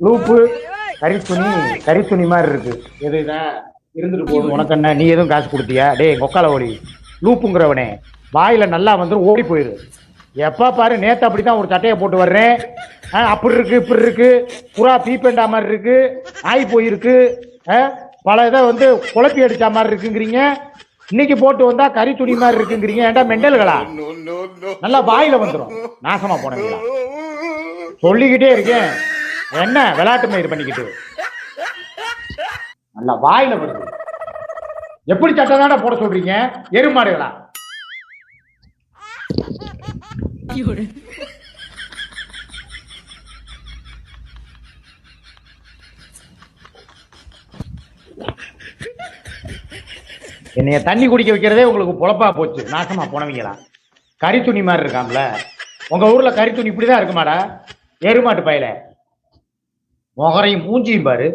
Loop கரித்துணி கரித்துணி மாதிரி இருக்கு. எது இதான் இருந்துட்டு போகுது. உனக்கு என்ன, நீ எதுவும் காசு கொடுத்தியா? டேய் கொக்கால ஓடி லூப்புங்கிறவனே, வாயில நல்லா வந்துடும், ஓடி போயிரு. எப்ப பாரு நேத்து அப்படித்தான் ஒரு சட்டையை போட்டு வர்றேன், அப்படி இருக்கு இப்படி இருக்கு, புறா பீப்பேண்டா மாதிரி இருக்கு, ஆய் போயிருக்கு, பல இதை வந்து குழப்பி அடிச்சா மாதிரி இருக்குங்கிறீங்க. இன்னைக்கு போட்டு வந்தா கறி துணி மாதிரி இருக்குங்கிறீங்க. ஏன்டா மெண்டல்களா? நல்லா வாயில வந்துடும், நாசமா போனீங்களா? சொல்லிக்கிட்டே இருக்கேன், என்ன விளையாட்டு மயிர் பண்ணிக்கிட்டு நல்லா வாயில வருது. எப்படி சட்டை தானே போட சொல்றீங்க எருமாடுகளா? என்னைய தண்ணி குடிக்க வைக்கிறதே உங்களுக்கு பொழப்பா போச்சு, நாசமா போனவங்களா? கறி துணி மாதிரி இருக்காம்ல உங்க ஊர்ல, கறி துணி இப்படிதான் இருக்குமாடா எருமாட்டு பையில? முகரையும் மூஞ்சியும் பாரு.